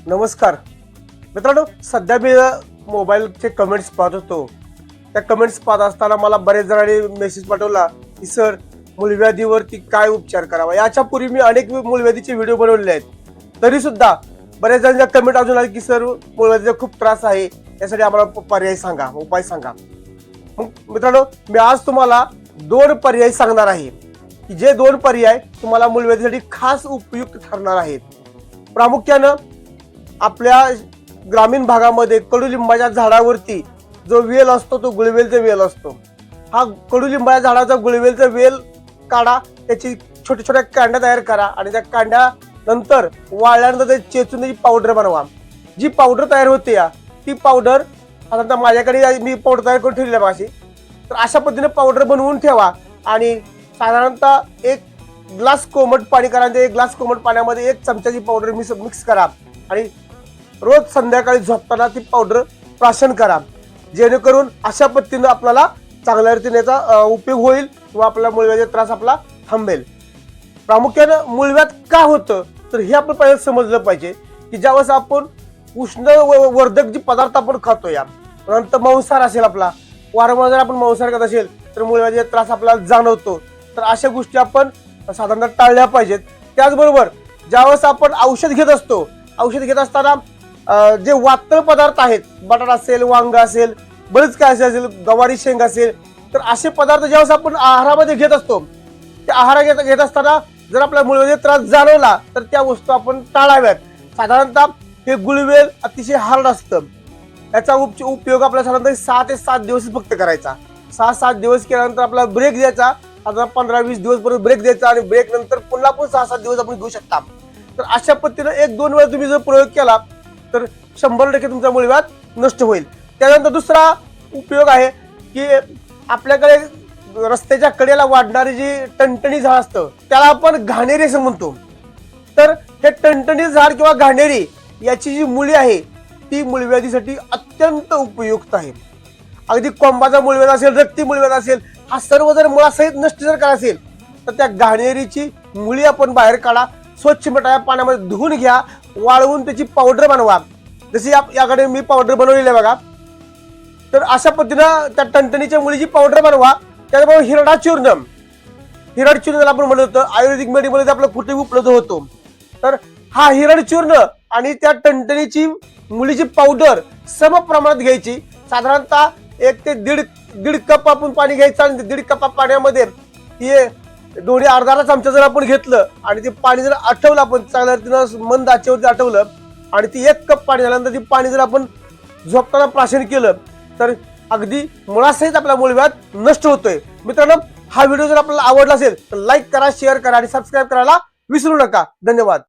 नमस्कार मित्रांनो, सध्या मी मोबाईलचे कमेंट्स पाहत होतो. त्या कमेंट्स पाहत असताना मला बरेच जणांनी मेसेज पाठवला की सर, मूलव्याधीवरती काय उपचार करावा. याच्या पूर्वी मी अनेक मूलव्याधीचे व्हिडिओ बनवलेले आहेत, तरी सुद्धा बरेच जणांच्या कमेंट अजून आले की सर, मूलव्याधीचा खूप त्रास आहे, यासाठी आम्हाला पर्याय सांगा, उपाय सांगा. मग मित्रांनो, मी आज तुम्हाला 2 पर्याय सांगणार आहे की जे 2 पर्याय तुम्हाला मूलव्याधीसाठी खास उपयुक्त ठरणार आहेत. प्रामुख्यानं आपल्या ग्रामीण भागामध्ये कडुलिंबाच्या झाडावरती जो वेल असतो तो गुळवेलचा वेल असतो. हा कडुलिंबाच्या झाडाचा गुळवेलचा वेल काढा, त्याची छोट्या छोट्या कांड्या तयार करा आणि त्या कांड्या नंतर वाळल्यानंतर ते चेचून त्याची पावडर बनवा. जी पावडर तयार होते ती पावडर आता माझ्याकडे मी पावडर तयार करून ठेवली आहे माशी. तर अशा पद्धतीने पावडर बनवून ठेवा आणि साधारणतः 1 ग्लास कोमट पाणी करा. 1 ग्लास कोमट पाण्यामध्ये 1 चमचाची पावडर मिक्स करा आणि रोज संध्याकाळी झोपताना ती पावडर प्राशन करा, जेणेकरून अशा पद्धतीने आपल्याला चांगल्या रीतीने याचा उपयोग होईल किंवा आपला मूलव्याधीचा त्रास आपला थांबेल. प्रामुख्यानं मूलव्याध का होतं तर हे आपण पहिलं समजलं पाहिजे की ज्यावेळेस आपण उष्णवर्धक जे पदार्थ आपण खातो, नंतर मांसाहार असेल, आपला वारंवार जर आपण मांसाहार खात असेल तर मूलव्याधीचा त्रास आपल्याला जाणवतो. तर अशा गोष्टी आपण साधारणतः टाळल्या पाहिजेत. त्याचबरोबर ज्यावेळेस आपण औषध घेत असतो, औषध घेत असताना जे वातळ पदार्थ आहेत, बटाटा असेल, वांग असेल, बरेच काय असेल, गवारी शेंग असेल, तर असे पदार्थ ज्यावेळेस आपण आहारामध्ये घेत असतो, त्या आहार घेत असताना जर आपल्या मूलव्याधीचा त्रास जाणवला तर त्या वस्तू आपण टाळाव्यात. साधारणतः हे गुळवेल अतिशय हार्ड असतं. याचा उपयोग आपल्याला साधारणतः 6 ते 7 दिवस फक्त करायचा. 6-7 दिवस केल्यानंतर आपला ब्रेक द्यायचा. आता 15-20 दिवस परत ब्रेक द्यायचा आणि ब्रेक नंतर पुन्हा आपण 6-7 दिवस आपण घेऊ शकता. तर अशा पद्धतीने 1-2 वेळा तुम्ही जर प्रयोग केला तर 100% तुमचा मूलव्याध नष्ट होईल. त्यानंतर दुसरा उपयोग आहे की आपल्याकडे रस्त्याच्या कडेला वाढणारी जी टणटणी झाड असतं त्याला आपण घाणेरी असं म्हणतो. तर हे टणटणी झाड किंवा घाणेरी याची जी मुळी आहे ती मूलव्याधीसाठी अत्यंत उपयुक्त आहे. अगदी कोंबाचा मूलव्याध असेल, रक्ती मूलव्याध असेल, हा सर्व जर मुळासहित नष्ट जर करायचा असेल तर त्या घाणेरीची मुळी आपण बाहेर काढा, स्वच्छ मिठाच्या पाण्यामध्ये धुवून घ्या, वाळवून त्याची पावडर बनवा. जशी याकडे मी पावडर बनवलेली आहे बघा. तर अशा पद्धतीनं त्या टणटणीच्या मुळीची पावडर बनवा. त्याचबरोबर हिरडा चूर्ण ज्याला आपण म्हणत होतो, आयुर्वेदिक मेडिकलमध्ये आपलं कुठे उपलब्ध होतो. तर हा हिरड चूर्ण आणि त्या टणटणीची मुळीची पावडर सम प्रमाणात घ्यायची. साधारणतः 1 ते दीड कप आपण पाणी घ्यायचं आणि 1.5 कप पाण्यामध्ये हे दोन्ही अर्धा चमचा जर आपण घेतलं आणि ते पाणी जर आटवलं, आपण चांगल्या रीतीनं मंद आचेवरती आटवलं आणि ती 1 कप पाणी झाल्यानंतर ती पाणी जर आपण झोपताना प्राशन केलं तर अगदी मुळासहित आपला मूलव्याध नष्ट होतोय. मित्रांनो, हा व्हिडिओ जर आपल्याला आवडला असेल तर लाईक करा, शेअर करा आणि सबस्क्राईब करायला विसरू नका. धन्यवाद.